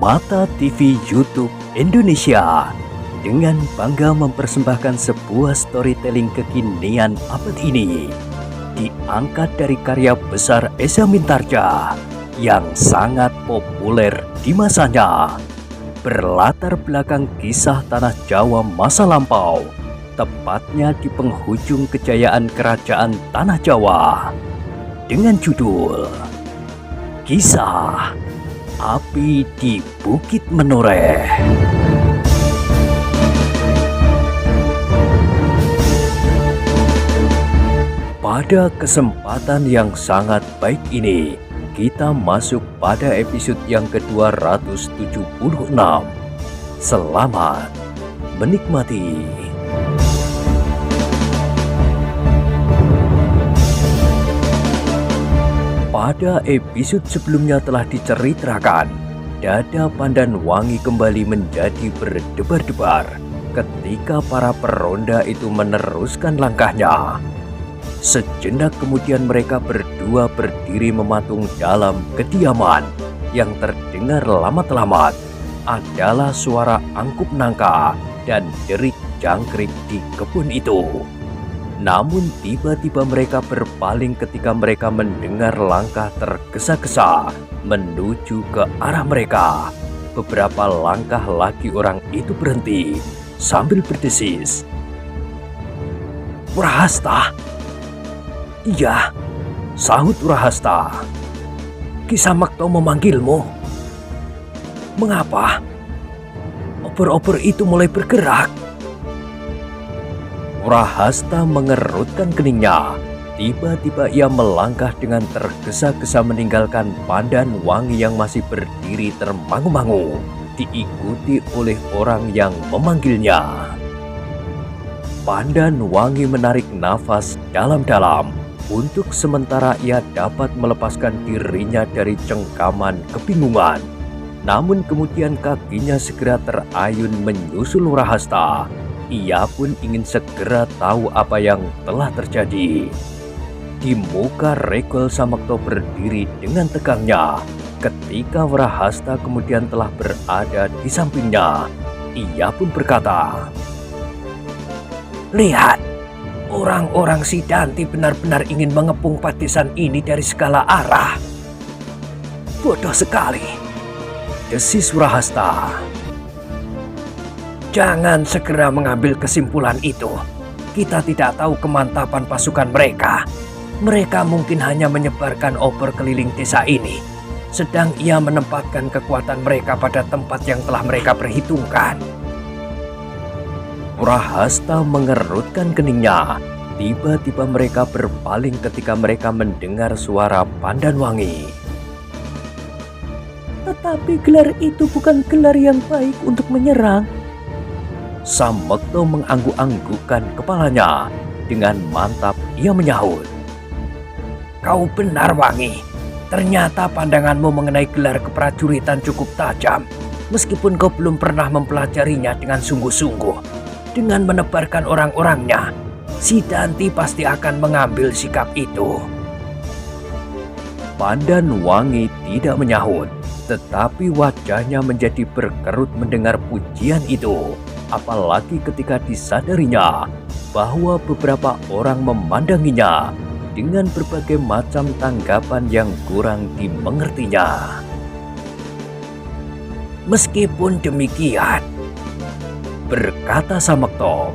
Mata TV YouTube Indonesia dengan bangga mempersembahkan sebuah storytelling kekinian abad ini, diangkat dari karya besar Esa Mintarja yang sangat populer di masanya, berlatar belakang kisah tanah Jawa masa lampau, tepatnya di penghujung kejayaan kerajaan tanah Jawa, dengan judul Kisah Api di Bukit Menoreh. Pada kesempatan yang sangat baik ini, kita masuk pada episode yang ke-276. Selamat menikmati. Pada episode sebelumnya telah diceritakan, dada Pandan Wangi kembali menjadi berdebar-debar ketika para peronda itu meneruskan langkahnya. Sejenak kemudian mereka berdua berdiri mematung dalam kediaman. Yang terdengar lamat-lamat adalah suara angkup nangka dan derik jangkrik di kebun itu. Namun tiba-tiba mereka berpaling ketika mereka mendengar langkah tergesa-gesa menuju ke arah mereka. Beberapa langkah lagi orang itu berhenti sambil berdesis. "Wrahasta!" "Iya," sahut Wrahasta. "Ki Samakta memanggilmu." "Mengapa?" "Obor-obor itu mulai bergerak." Wrahasta mengerutkan keningnya. Tiba-tiba ia melangkah dengan tergesa-gesa meninggalkan Pandan Wangi yang masih berdiri termangu-mangu, diikuti oleh orang yang memanggilnya. Pandan Wangi menarik nafas dalam-dalam. Untuk sementara ia dapat melepaskan dirinya dari cengkaman kebingungan. Namun kemudian kakinya segera terayun menyusul Wrahasta. Ia pun ingin segera tahu apa yang telah terjadi. Di muka Regol Samakta berdiri dengan tegangnya. Ketika Wrahasta kemudian telah berada di sampingnya, ia pun berkata, "Lihat, orang-orang Sidanti benar-benar ingin mengepung padesan ini dari segala arah." "Bodoh sekali," desis Wrahasta. "Jangan segera mengambil kesimpulan itu. Kita tidak tahu kemantapan pasukan mereka. Mereka mungkin hanya menyebarkan obor keliling desa ini, sedang ia menempatkan kekuatan mereka pada tempat yang telah mereka perhitungkan." Wrahasta mengerutkan keningnya. Tiba-tiba mereka berpaling ketika mereka mendengar suara Pandan Wangi. "Tetapi gelar itu bukan gelar yang baik untuk menyerang." Samakta mengangguk-anggukkan kepalanya. Dengan mantap ia menyahut, "Kau benar, Wangi. Ternyata pandanganmu mengenai gelar keprajuritan cukup tajam, meskipun kau belum pernah mempelajarinya dengan sungguh-sungguh. Dengan menebarkan orang-orangnya, Sidanti pasti akan mengambil sikap itu." Pandan Wangi tidak menyahut, tetapi wajahnya menjadi berkerut mendengar pujian itu. Apalagi ketika disadarinya bahwa beberapa orang memandanginya dengan berbagai macam tanggapan yang kurang dimengertinya. "Meskipun demikian," berkata Samakta,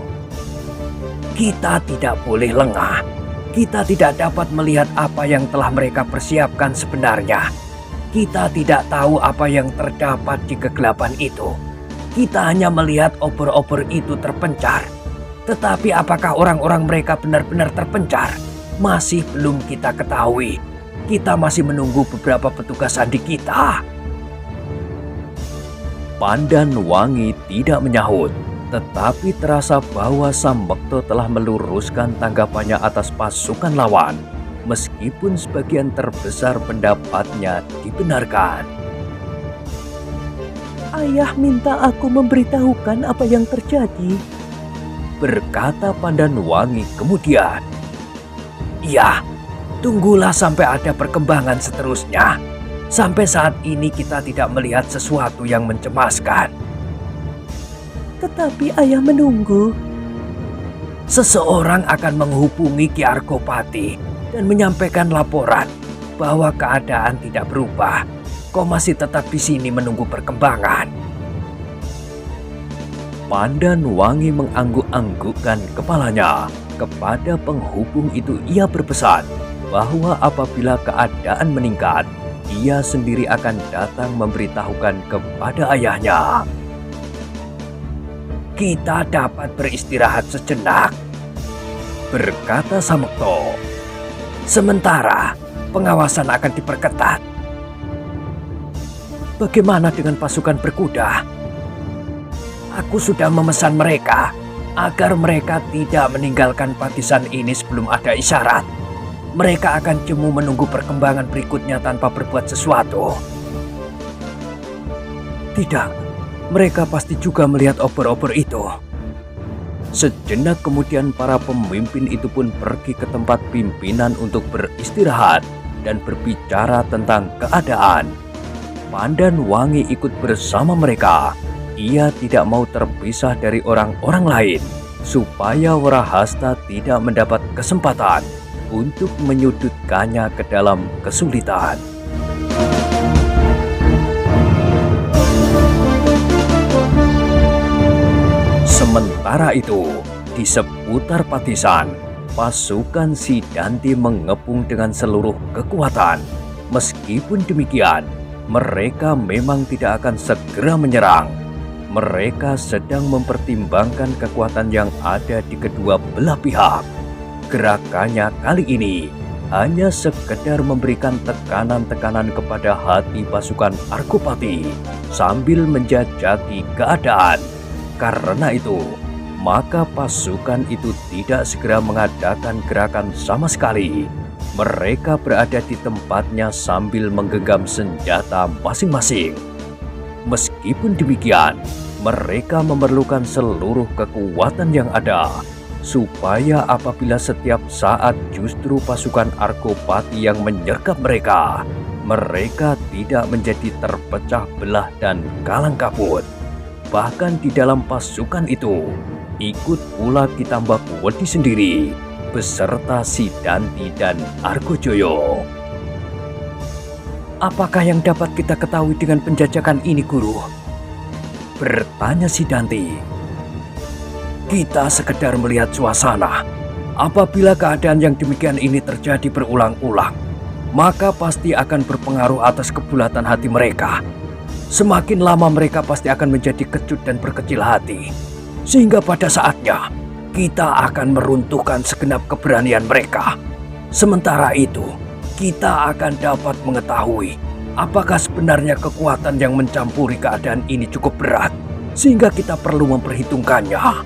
"kita tidak boleh lengah. Kita tidak dapat melihat apa yang telah mereka persiapkan sebenarnya. Kita tidak tahu apa yang terdapat di kegelapan itu. Kita hanya melihat obor-obor itu terpencar. Tetapi apakah orang-orang mereka benar-benar terpencar? Masih belum kita ketahui. Kita masih menunggu beberapa petugas sandi kita." Pandan Wangi tidak menyahut, tetapi terasa bahwa Samakta telah meluruskan tanggapannya atas pasukan lawan, meskipun sebagian terbesar pendapatnya dibenarkan. "Ayah minta aku memberitahukan apa yang terjadi," berkata Pandan Wangi kemudian. "Iya, tunggulah sampai ada perkembangan seterusnya. Sampai saat ini kita tidak melihat sesuatu yang mencemaskan. Tetapi ayah menunggu. Seseorang akan menghubungi Ki Argopati dan menyampaikan laporan bahwa keadaan tidak berubah. Kau masih tetap di sini menunggu perkembangan. Pandanwangi mengangguk-anggukkan kepalanya. Kepada penghubung itu ia berpesan bahwa apabila keadaan meningkat, ia sendiri akan datang memberitahukan kepada ayahnya. Kita dapat beristirahat sejenak, berkata Samekto. Sementara pengawasan akan diperketat. Bagaimana dengan pasukan berkuda? Aku sudah memesan mereka agar mereka tidak meninggalkan Patisan ini sebelum ada isyarat. Mereka akan jemu menunggu perkembangan berikutnya tanpa berbuat sesuatu. Tidak, mereka pasti juga melihat obor-obor itu. Sejenak kemudian para pemimpin itu pun pergi ke tempat pimpinan untuk beristirahat dan berbicara tentang keadaan. Pandanwangi ikut bersama mereka. Ia tidak mau terpisah dari orang-orang lain supaya Warahasta tidak mendapat kesempatan untuk menyudutkannya ke dalam kesulitan. Sementara itu, di seputar Patisan, pasukan Sidanti mengepung dengan seluruh kekuatan. Meskipun demikian, mereka memang tidak akan segera menyerang. Mereka sedang mempertimbangkan kekuatan yang ada di kedua belah pihak. Gerakannya kali ini hanya sekedar memberikan tekanan-tekanan kepada hati pasukan Argopati sambil menjajaki keadaan. Karena itu, maka pasukan itu tidak segera mengadakan gerakan sama sekali. Mereka berada di tempatnya sambil menggenggam senjata masing-masing. Meskipun demikian, mereka memerlukan seluruh kekuatan yang ada, supaya apabila setiap saat justru pasukan Argopati yang menyergap mereka, mereka tidak menjadi terpecah belah dan kalang kabut. Bahkan di dalam pasukan itu, ikut pula Ki Tambakudi sendiri, beserta Sidanti dan Argojoyo. Apakah yang dapat kita ketahui dengan penjajakan ini, Guru? Bertanya Sidanti. Kita sekedar melihat suasana. Apabila keadaan yang demikian ini terjadi berulang-ulang, maka pasti akan berpengaruh atas kebulatan hati mereka. Semakin lama mereka pasti akan menjadi kecut dan berkecil hati. Sehingga pada saatnya, kita akan meruntuhkan segenap keberanian mereka. Sementara itu, kita akan dapat mengetahui apakah sebenarnya kekuatan yang mencampuri keadaan ini cukup berat, sehingga kita perlu memperhitungkannya.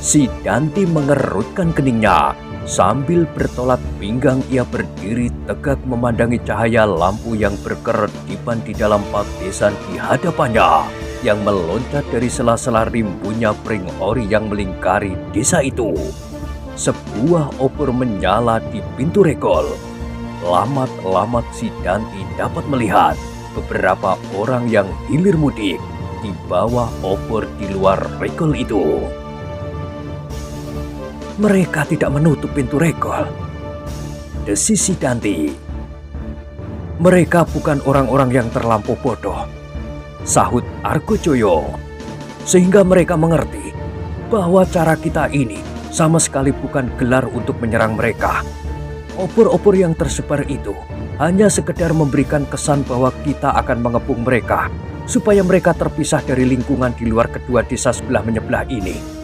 Sidanti mengerutkan keningnya. Sambil bertolak pinggang ia berdiri tegak memandangi cahaya lampu yang berkeredipan di dalam Patisan di hadapannya, yang meloncat dari sela-sela rimbunya pring ori yang melingkari desa itu. Sebuah obor menyala di pintu regol. Lamat-lamat Sidanti dapat melihat beberapa orang yang hilir mudik di bawah obor di luar regol itu. Mereka tidak menutup pintu regol, desis Sidanti. Mereka bukan orang-orang yang terlampau bodoh, sahut Argojoyo. Sehingga mereka mengerti bahwa cara kita ini sama sekali bukan gelar untuk menyerang mereka. Obor-obor yang tersebar itu hanya sekedar memberikan kesan bahwa kita akan mengepung mereka, supaya mereka terpisah dari lingkungan di luar kedua desa sebelah menyebelah ini.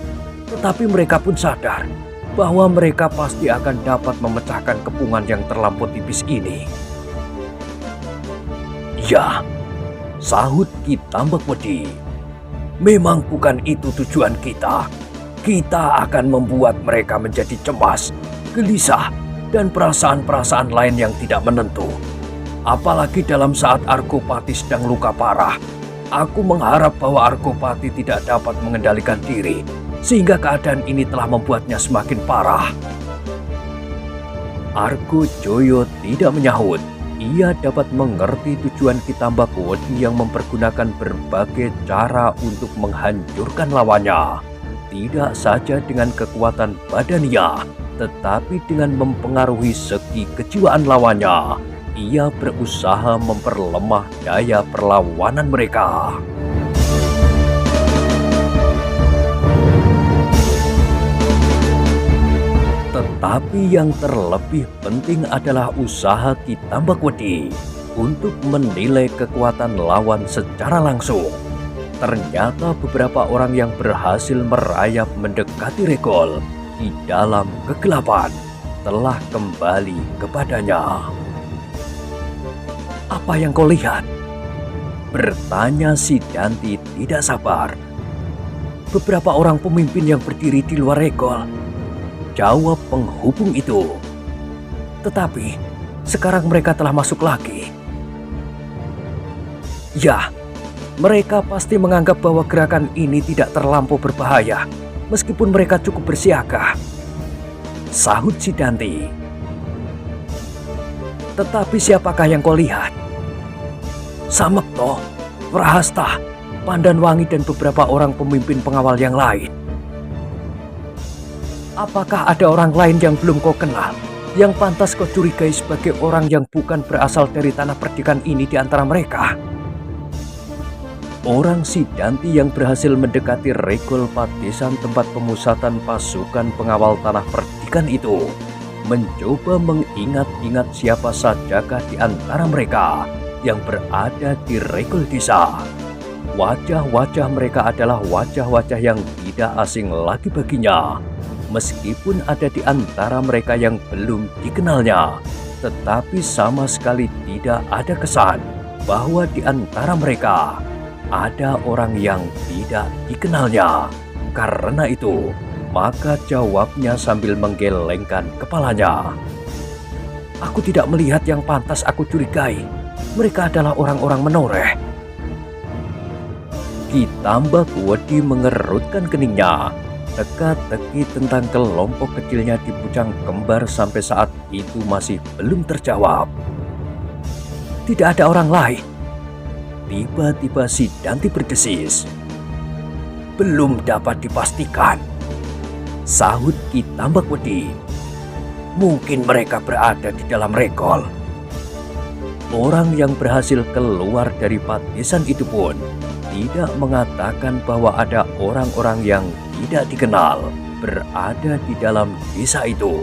Tetapi mereka pun sadar bahwa mereka pasti akan dapat memecahkan kepungan yang terlampau tipis ini. Ya, sahut Ki Tambakudi. Memang bukan itu tujuan kita. Kita akan membuat mereka menjadi cemas, gelisah, dan perasaan-perasaan lain yang tidak menentu. Apalagi dalam saat Argopati sedang luka parah. Aku mengharap bahwa Argopati tidak dapat mengendalikan diri, sehingga keadaan ini telah membuatnya semakin parah. Argojoyo tidak menyahut. Ia dapat mengerti tujuan Kitambakodi yang mempergunakan berbagai cara untuk menghancurkan lawannya. Tidak saja dengan kekuatan badannya, tetapi dengan mempengaruhi segi kejiwaan lawannya. Ia berusaha memperlemah daya perlawanan mereka. Tetapi yang terlebih penting adalah usaha Kitambakodi untuk menilai kekuatan lawan secara langsung. Ternyata beberapa orang yang berhasil merayap mendekati Regol di dalam kegelapan telah kembali kepadanya. "Apa yang kau lihat?" bertanya si Danti tidak sabar. "Beberapa orang pemimpin yang berdiri di luar Regol," jawab penghubung itu. "Tetapi sekarang mereka telah masuk lagi." "Ya, mereka pasti menganggap bahwa gerakan ini tidak terlampau berbahaya, meskipun mereka cukup bersiaga," sahut si Danti. "Tetapi siapakah yang kau lihat?" "Samekto, Prahasta, Pandanwangi dan beberapa orang pemimpin pengawal yang lain." "Apakah ada orang lain yang belum kau kenal, yang pantas kau curigai sebagai orang yang bukan berasal dari tanah perdikan ini di antara mereka?" Orang Sidanti yang berhasil mendekati Regol Padesan, tempat pemusatan pasukan pengawal tanah perdikan itu, mencoba mengingat-ingat siapa sajakah di antara mereka yang berada di Regol Desa. Wajah-wajah mereka adalah wajah-wajah yang tidak asing lagi baginya. Meskipun ada di antara mereka yang belum dikenalnya, tetapi sama sekali tidak ada kesan bahwa di antara mereka ada orang yang tidak dikenalnya. Karena itu, maka jawabnya sambil menggelengkan kepalanya. "Aku tidak melihat yang pantas aku curigai. Mereka adalah orang-orang menoreh." Kitambakodi mengerutkan keningnya. Teka-teki tentang kelompok kecilnya di Pucang Kembar sampai saat itu masih belum terjawab. "Tidak ada orang lain?" Tiba-tiba si Danti berdesis. "Belum dapat dipastikan," sahut Kitambakodi. "Mungkin mereka berada di dalam Regol." Orang yang berhasil keluar dari Padesan itu pun tidak mengatakan bahwa ada orang-orang yang tidak dikenal berada di dalam desa itu.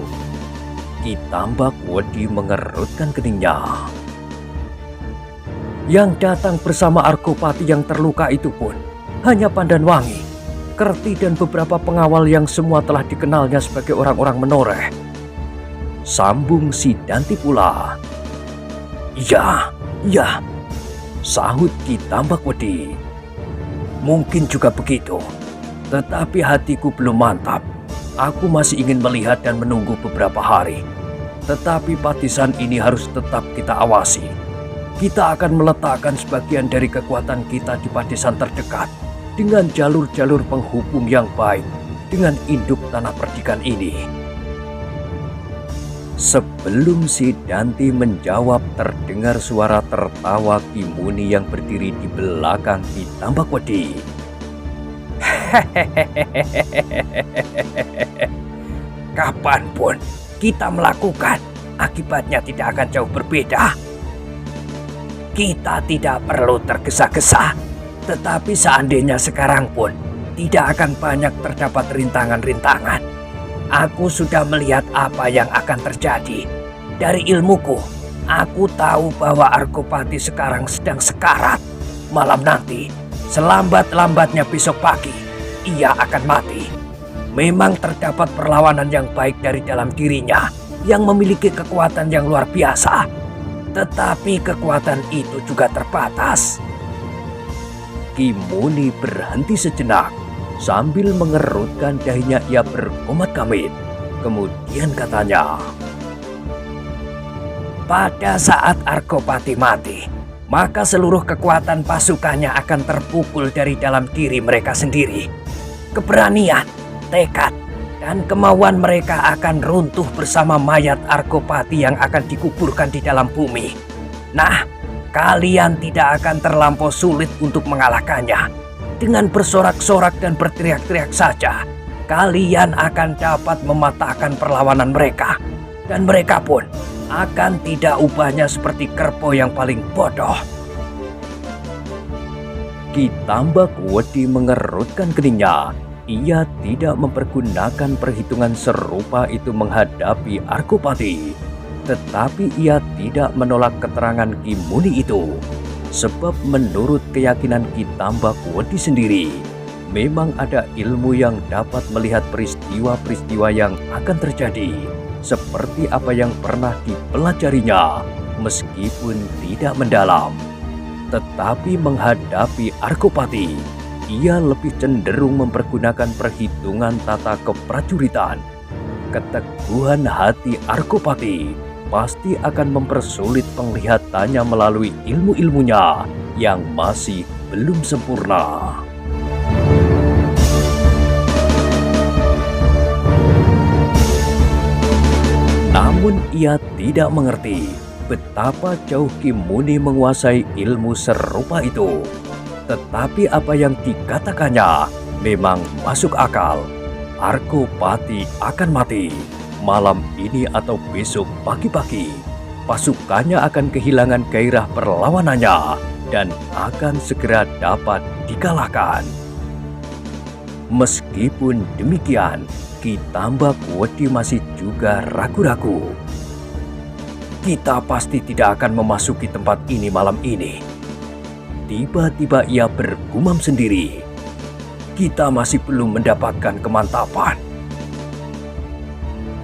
Kitambakodi mengerutkan keningnya. Yang datang bersama Argopati yang terluka itu pun hanya Pandanwangi, Kerti dan beberapa pengawal yang semua telah dikenalnya sebagai orang-orang menoreh, sambung si Danti pula. Ya, sahut Kitambakodi. "Mungkin juga begitu, tetapi hatiku belum mantap. Aku masih ingin melihat dan menunggu beberapa hari. Tetapi Padesan ini harus tetap kita awasi. Kita akan meletakkan sebagian dari kekuatan kita di Padesan terdekat dengan jalur-jalur penghubung yang baik dengan induk tanah perdikan ini." Sebelum si Danti menjawab, terdengar suara tertawa Ki Muni yang berdiri di belakang Kitambakodi. "Kapanpun kita melakukan, akibatnya tidak akan jauh berbeda. Kita tidak perlu tergesa-gesa, tetapi seandainya sekarang pun tidak akan banyak terdapat rintangan-rintangan. Aku sudah melihat apa yang akan terjadi. Dari ilmuku, aku tahu bahwa Argopati sekarang sedang sekarat. Malam nanti, selambat-lambatnya besok pagi, ia akan mati. Memang terdapat perlawanan yang baik dari dalam dirinya yang memiliki kekuatan yang luar biasa. Tetapi kekuatan itu juga terbatas." Ki Muni berhenti sejenak. Sambil mengerutkan dahinya ia berkomat kamit. Kemudian katanya, "Pada saat Argopati mati, maka seluruh kekuatan pasukannya akan terpukul dari dalam diri mereka sendiri. Keberanian, tekad, dan kemauan mereka akan runtuh bersama mayat Argopati yang akan dikuburkan di dalam bumi. Nah, kalian tidak akan terlampau sulit untuk mengalahkannya. Dengan bersorak-sorak dan berteriak-teriak saja, kalian akan dapat mematahkan perlawanan mereka. Dan mereka pun akan tidak ubahnya seperti kerbau yang paling bodoh. Ki Tambak Wedi mengerutkan keningnya. Ia tidak mempergunakan perhitungan serupa itu menghadapi Argopati. Tetapi ia tidak menolak keterangan Ki Muni itu. Sebab menurut keyakinan Ki Tambak Wedi sendiri, memang ada ilmu yang dapat melihat peristiwa-peristiwa yang akan terjadi, seperti apa yang pernah dipelajarinya, meskipun tidak mendalam. Tetapi menghadapi Argopati, ia lebih cenderung mempergunakan perhitungan tata keprajuritan. Keteguhan hati Argopati pasti akan mempersulit penglihatannya melalui ilmu-ilmunya yang masih belum sempurna. Namun ia tidak mengerti betapa jauh Ki Muni menguasai ilmu serupa itu. Tetapi apa yang dikatakannya memang masuk akal. Argopati akan mati malam ini atau besok pagi-pagi. Pasukannya akan kehilangan gairah perlawanannya dan akan segera dapat dikalahkan. Meskipun demikian, Ki Tambak Wedi masih juga ragu-ragu. Kita pasti tidak akan memasuki tempat ini malam ini. Tiba-tiba ia bergumam sendiri. Kita masih belum mendapatkan kemantapan.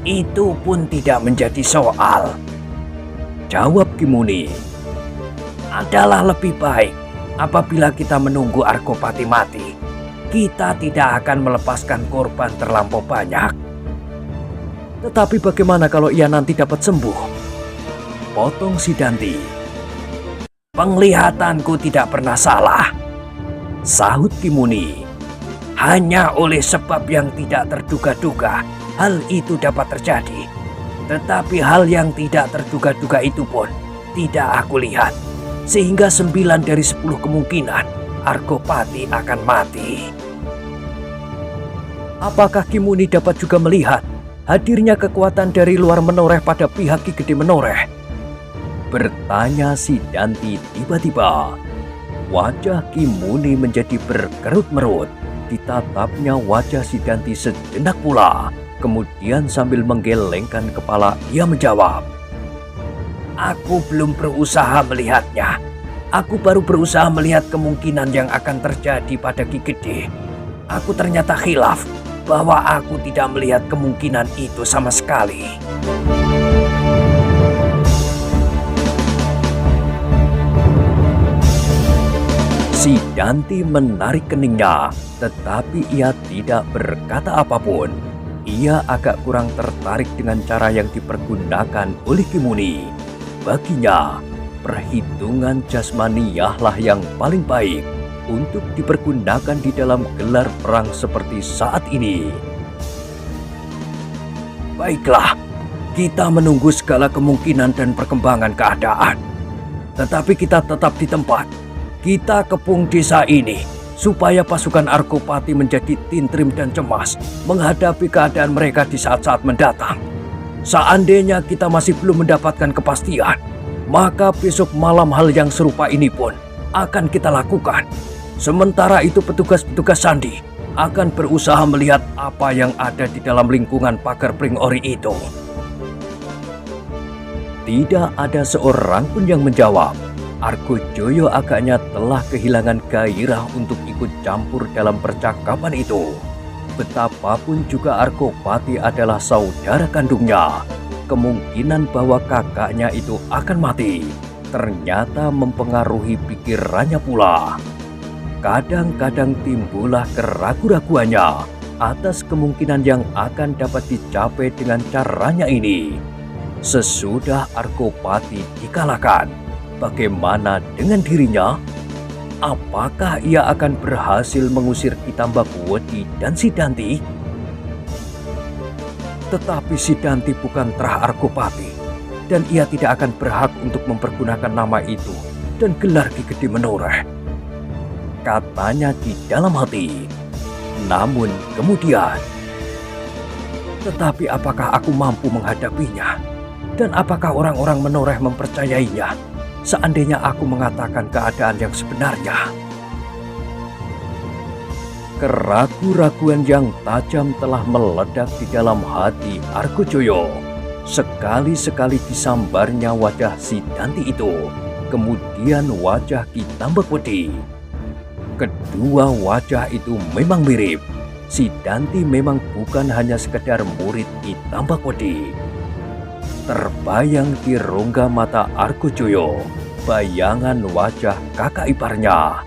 Itu pun tidak menjadi soal, jawab Ki Muni. Adalah lebih baik apabila kita menunggu Argopati mati. Kita tidak akan melepaskan korban terlampau banyak. Tetapi bagaimana kalau ia nanti dapat sembuh? Potong Sidanti. Penglihatanku tidak pernah salah, sahut Ki Muni. Hanya oleh sebab yang tidak terduga-duga, hal itu dapat terjadi. Tetapi hal yang tidak terduga-duga itu pun tidak aku lihat. Sehingga 9 dari 10 kemungkinan Argopati akan mati. Apakah Ki Muni dapat juga melihat hadirnya kekuatan dari luar menoreh pada pihak Ki Gede Menoreh? Bertanya Sidanti tiba-tiba. Wajah Ki Muni menjadi berkerut-merut. Ditatapnya wajah Sidanti sejenak pula. Kemudian sambil menggelengkan kepala, ia menjawab, aku belum berusaha melihatnya. Aku baru berusaha melihat kemungkinan yang akan terjadi pada Ki Gede. Aku ternyata khilaf bahwa aku tidak melihat kemungkinan itu sama sekali. Sidanti menarik keningnya, tetapi ia tidak berkata apapun. Ia agak kurang tertarik dengan cara yang dipergunakan oleh Ki Muni. Baginya, perhitungan jasmaniyahlah yang paling baik untuk dipergunakan di dalam gelar perang seperti saat ini. Baiklah, kita menunggu segala kemungkinan dan perkembangan keadaan. Tetapi kita tetap di tempat. Kita kepung desa ini supaya pasukan Argopati menjadi tintrim dan cemas menghadapi keadaan mereka di saat-saat mendatang. Seandainya kita masih belum mendapatkan kepastian, maka besok malam hal yang serupa ini pun akan kita lakukan. Sementara itu petugas-petugas sandi akan berusaha melihat apa yang ada di dalam lingkungan pagar Pringori itu. Tidak ada seorang pun yang menjawab. Argojoyo agaknya telah kehilangan gairah untuk ikut campur dalam percakapan itu. Betapapun juga Argopati adalah saudara kandungnya, kemungkinan bahwa kakaknya itu akan mati ternyata mempengaruhi pikirannya pula. Kadang-kadang timbullah keraguan-raguannya atas kemungkinan yang akan dapat dicapai dengan caranya ini. Sesudah Argopati dikalahkan, bagaimana dengan dirinya? Apakah ia akan berhasil mengusir Ki Tambak Wedi dan Sidanti? Tetapi Sidanti bukan terah Argopati. dan ia tidak akan berhak untuk mempergunakan nama itu dan gelar Ki Gede Menoreh, katanya di dalam hati. Namun kemudian, tetapi apakah aku mampu menghadapinya? Dan apakah orang-orang Menoreh mempercayainya seandainya aku mengatakan keadaan yang sebenarnya? Keraguan-raguan yang tajam telah meledak di dalam hati Argojoyo. Sekali-sekali disambarnya wajah si Danti itu, kemudian wajah Ki Tambakbodi. Kedua wajah itu memang mirip. Si Danti memang bukan hanya sekedar murid Ki Tambakbodi. Terbayang di rongga mata Argojoyo bayangan wajah kakak iparnya,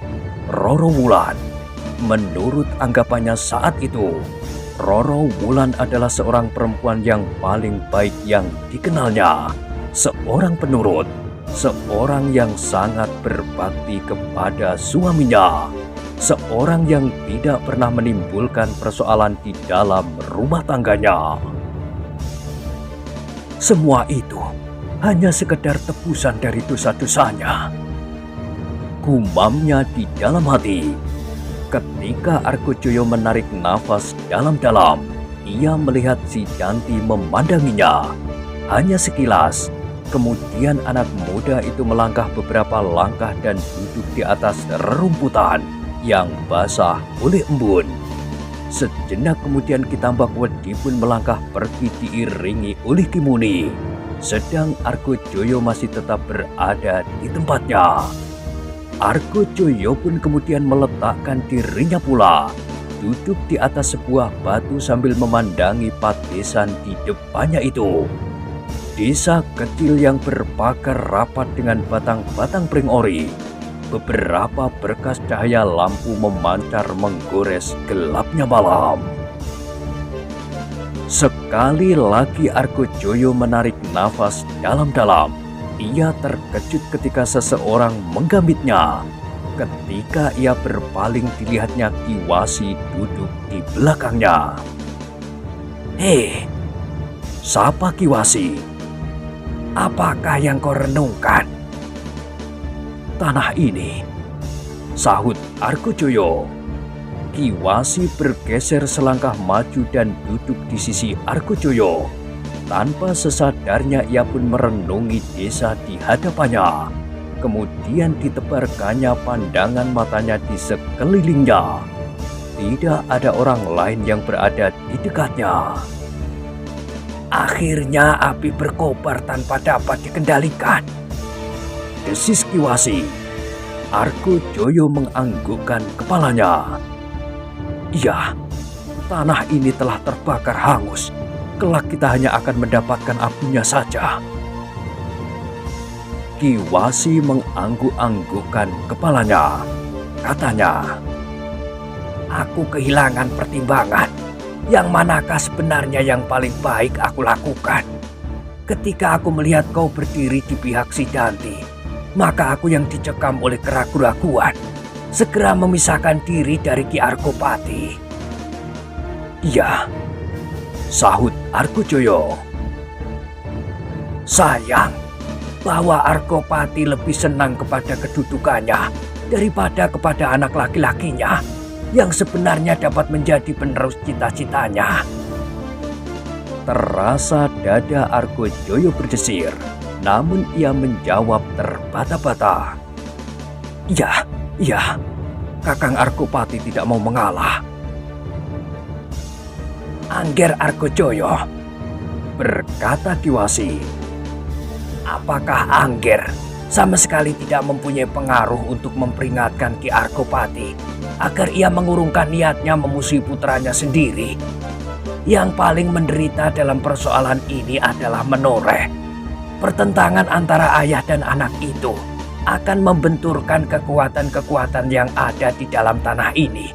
Roro Wulan. Menurut anggapannya saat itu, Roro Wulan adalah seorang perempuan yang paling baik yang dikenalnya, seorang penurut, seorang yang sangat berbakti kepada suaminya, seorang yang tidak pernah menimbulkan persoalan di dalam rumah tangganya. Semua itu hanya sekedar tebusan dari dosa-dosanya, gumamnya di dalam hati. Ketika Argojoyo menarik nafas dalam-dalam, ia melihat si Danti memandanginya. Hanya sekilas, kemudian anak muda itu melangkah beberapa langkah dan duduk di atas rerumputan yang basah oleh embun. Sejenak kemudian Ki Tambakbodi pun melangkah pergi diiringi oleh Ki Muni, sedang Argojoyo masih tetap berada di tempatnya. Argojoyo pun kemudian meletakkan dirinya pula duduk di atas sebuah batu sambil memandangi padesan di depannya itu. Desa kecil yang berpagar rapat dengan batang-batang pring ori. Beberapa berkas cahaya lampu memancar menggores gelapnya malam. Sekali lagi Argojoyo menarik nafas dalam-dalam. Ia terkejut ketika seseorang menggambitnya. Ketika ia berpaling, dilihatnya Ki Wasi duduk di belakangnya. "Hei, siapa Ki Wasi? Apakah yang kau renungkan?" "Tanah ini," sahut Argojoyo. Ki Wasi bergeser selangkah maju dan duduk di sisi Argojoyo. Tanpa sesadarnya ia pun merenungi desa di hadapannya. Kemudian ditebarkannya pandangan matanya di sekelilingnya. Tidak ada orang lain yang berada di dekatnya. "Akhirnya api berkobar tanpa dapat dikendalikan," desis Ki Wasi. Argojoyo menganggukkan kepalanya. "Iya, tanah ini telah terbakar hangus. Kelak kita hanya akan mendapatkan apinya saja." Ki Wasi mengangguk-anggukkan kepalanya. Katanya, "Aku kehilangan pertimbangan. Yang manakah sebenarnya yang paling baik aku lakukan? Ketika aku melihat kau berdiri di pihak si Danti, maka aku yang dicekam oleh keraguan-raguan segera memisahkan diri dari Ki Argopati." "Iya," sahut Argojoyo. "Sayang bahwa Argopati lebih senang kepada kedudukannya daripada kepada anak laki-lakinya yang sebenarnya dapat menjadi penerus cita-citanya." Terasa dada Argojoyo berdesir, namun ia menjawab terbata-bata. Iya, Kakang Argopati tidak mau mengalah." "Angger Argojoyo," berkata Ki Wasi. "Apakah Angger sama sekali tidak mempunyai pengaruh untuk memperingatkan Ki Argopati agar ia mengurungkan niatnya memusuhi putranya sendiri? Yang paling menderita dalam persoalan ini adalah Menoreh. Pertentangan antara ayah dan anak itu akan membenturkan kekuatan-kekuatan yang ada di dalam tanah ini.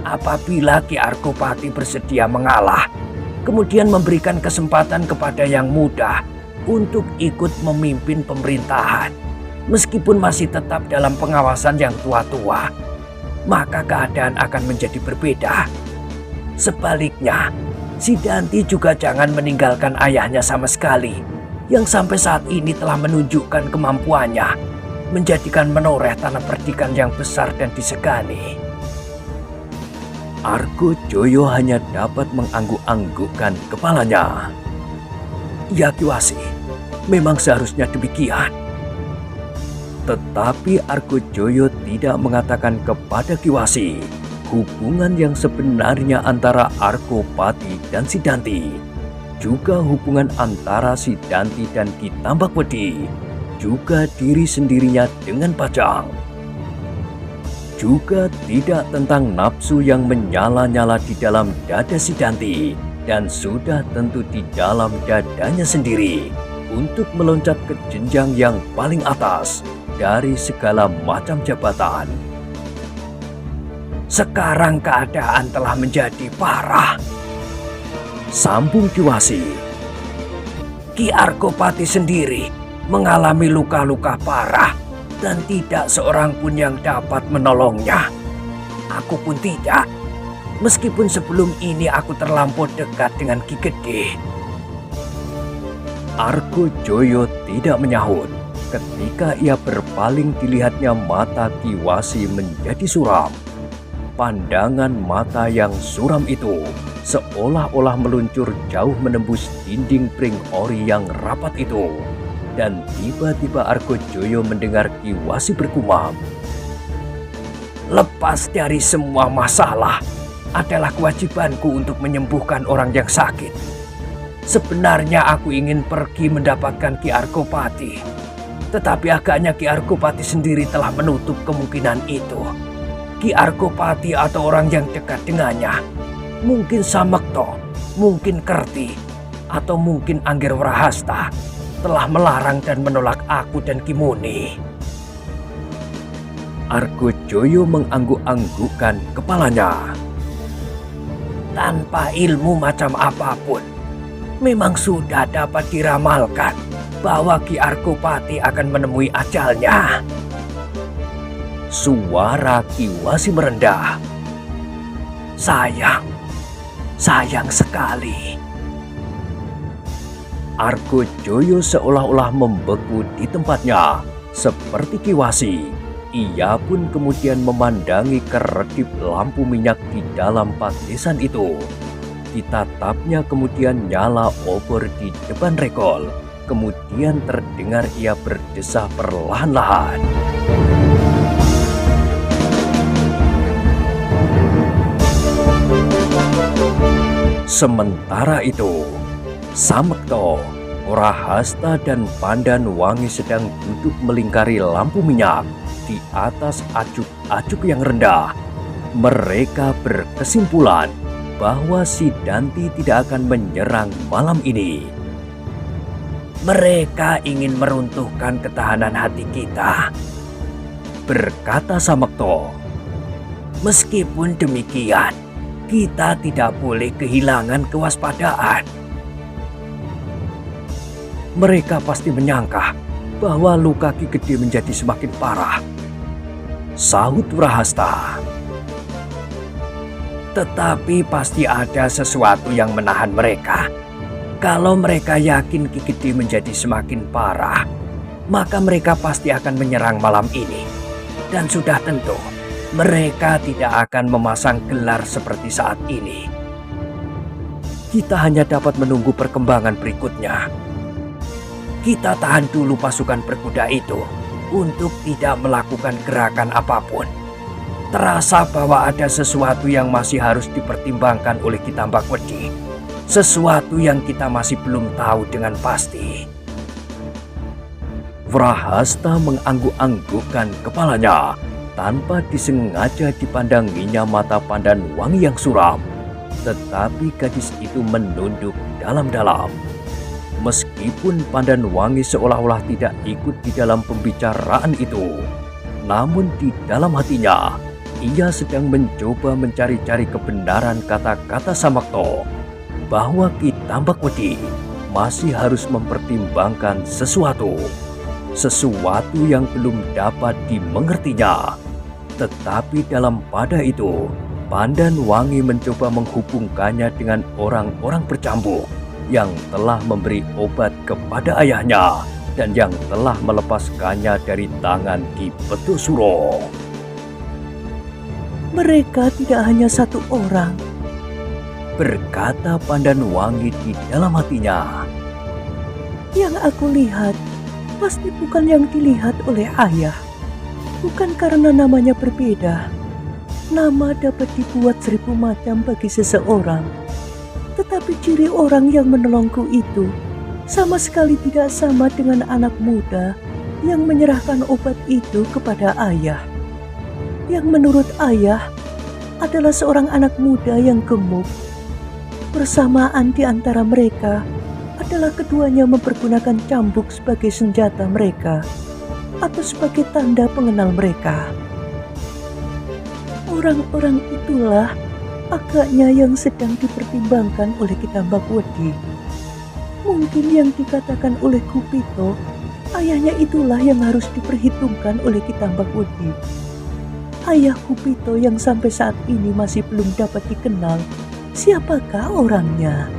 Apabila Ki Argopati bersedia mengalah, kemudian memberikan kesempatan kepada yang muda untuk ikut memimpin pemerintahan, meskipun masih tetap dalam pengawasan yang tua-tua, maka keadaan akan menjadi berbeda. Sebaliknya, si Danti juga jangan meninggalkan ayahnya sama sekali, yang sampai saat ini telah menunjukkan kemampuannya menjadikan menoreh tanah perdikan yang besar dan disegani. Argojoyo hanya dapat mengangguk-anggukkan kepalanya. Ya Kiwasi, memang seharusnya demikian. Tetapi Argojoyo tidak mengatakan kepada Kiwasi hubungan yang sebenarnya antara Argopati dan Sidanti, juga hubungan antara Sidanti dan Ki Tambakwedi, juga diri sendirinya dengan Pajang. Juga tidak tentang nafsu yang menyala-nyala di dalam dada Sidanti dan sudah tentu di dalam dadanya sendiri untuk meloncat ke jenjang yang paling atas dari segala macam jabatan. Sekarang keadaan telah menjadi parah, sambung Kiwasi. Ki Argopati sendiri mengalami luka-luka parah dan tidak seorang pun yang dapat menolongnya. Aku pun tidak, meskipun sebelum ini aku terlampau dekat dengan Ki Gede. Argojoyo tidak menyahut. Ketika ia berpaling, dilihatnya mata Kiwasi menjadi suram. Pandangan mata yang suram itu seolah-olah meluncur jauh menembus dinding pring ori yang rapat itu. Dan tiba-tiba Argojoyo mendengar Kiwasi bergumam, "Lepas dari semua masalah adalah kewajibanku untuk menyembuhkan orang yang sakit. Sebenarnya aku ingin pergi mendapatkan Ki Argopati, tetapi agaknya Ki Argopati sendiri telah menutup kemungkinan itu. Ki Argopati atau orang yang dekat dengannya, mungkin Samekto, mungkin Kerti, atau mungkin Angger Warahasta, telah melarang dan menolak aku dan Ki Muni." Argojoyo mengangguk-anggukkan kepalanya. Tanpa ilmu macam apapun, memang sudah dapat diramalkan bahwa Ki Argopati akan menemui ajalnya. Suara Kiwasi merendah. Sayang sekali. Argojoyo seolah-olah membeku di tempatnya. Seperti Kiwasi, ia pun kemudian memandangi keredip lampu minyak di dalam padesan itu. Ditatapnya kemudian nyala obor di depan regol. Kemudian terdengar ia berdesah perlahan-lahan. Sementara itu, Samekto, Warahasta dan Pandanwangi sedang duduk melingkari lampu minyak di atas acuk-acuk yang rendah. Mereka berkesimpulan bahwa Sidanti tidak akan menyerang malam ini. "Mereka ingin meruntuhkan ketahanan hati kita," berkata Samekto. "Meskipun demikian, kita tidak boleh kehilangan kewaspadaan. Mereka pasti menyangka bahwa luka Ki Gede menjadi semakin parah," sahut Warahasta. "Tetapi pasti ada sesuatu yang menahan mereka. Kalau mereka yakin Ki Gede menjadi semakin parah, maka mereka pasti akan menyerang malam ini. Dan sudah tentu, mereka tidak akan memasang gelar seperti saat ini. Kita hanya dapat menunggu perkembangan berikutnya. Kita tahan dulu pasukan berkuda itu untuk tidak melakukan gerakan apapun. Terasa bahwa ada sesuatu yang masih harus dipertimbangkan oleh Ki Tambakwedi. Sesuatu yang kita masih belum tahu dengan pasti." Warahasta mengangguk-anggukkan kepalanya. Tanpa disengaja dipandanginya mata Pandanwangi yang suram. Tetapi gadis itu menunduk dalam-dalam. Meskipun Pandanwangi seolah-olah tidak ikut di dalam pembicaraan itu, namun di dalam hatinya, ia sedang mencoba mencari-cari kebenaran kata-kata Samekto bahwa Ki Tambakwedi masih harus mempertimbangkan sesuatu yang belum dapat dimengertinya. Tetapi dalam pada itu, Pandanwangi mencoba menghubungkannya dengan orang-orang bercambuk yang telah memberi obat kepada ayahnya dan yang telah melepaskannya dari tangan Ki Petusuro. Mereka tidak hanya satu orang, Berkata Pandanwangi di dalam hatinya. yang aku lihat pasti bukan yang dilihat oleh ayah. Bukan karena namanya berbeda. Nama dapat dibuat 1000 macam bagi seseorang. Tetapi ciri orang yang menolongku itu sama sekali tidak sama dengan anak muda yang menyerahkan obat itu kepada ayah. Yang menurut ayah adalah seorang anak muda yang gemuk. Persamaan di antara mereka adalah keduanya mempergunakan cambuk sebagai senjata mereka atau sebagai tanda pengenal mereka. Orang-orang itulah agaknya yang sedang dipertimbangkan oleh Kitambak Wedi. Mungkin yang dikatakan oleh Kupito, ayahnya itulah yang harus diperhitungkan oleh Kitambak Wedi. Ayah Kupito yang sampai saat ini masih belum dapat dikenal. Siapakah orangnya?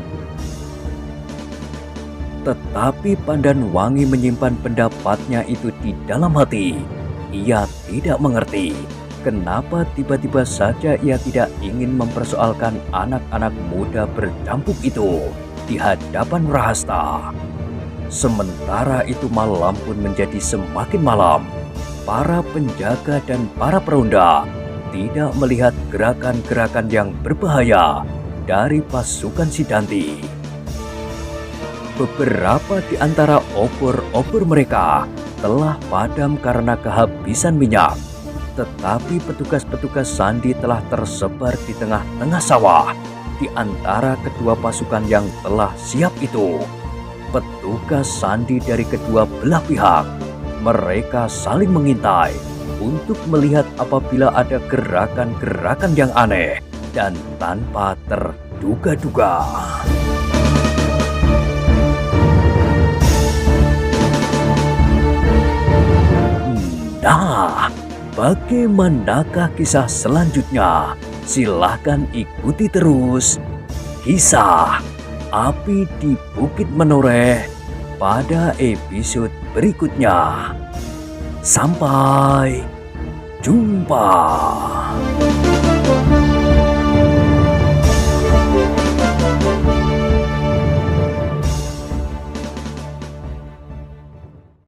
Tetapi Pandanwangi menyimpan pendapatnya itu di dalam hati. Ia tidak mengerti kenapa tiba-tiba saja ia tidak ingin mempersoalkan anak-anak muda bercampur itu di hadapan Rahasta. Sementara itu malam pun menjadi semakin malam. Para penjaga dan para peronda tidak melihat gerakan-gerakan yang berbahaya dari pasukan Sidanti. Beberapa di antara obor-obor mereka telah padam karena kehabisan minyak. Tetapi petugas-petugas Sandi telah tersebar di tengah-tengah sawah di antara kedua pasukan yang telah siap itu. Petugas Sandi dari kedua belah pihak. Mereka saling mengintai untuk melihat apabila ada gerakan-gerakan yang aneh dan tanpa terduga-duga. Nah, bagaimanakah kisah selanjutnya? Silahkan ikuti terus kisah Api di Bukit Menoreh pada episode berikutnya. Sampai jumpa.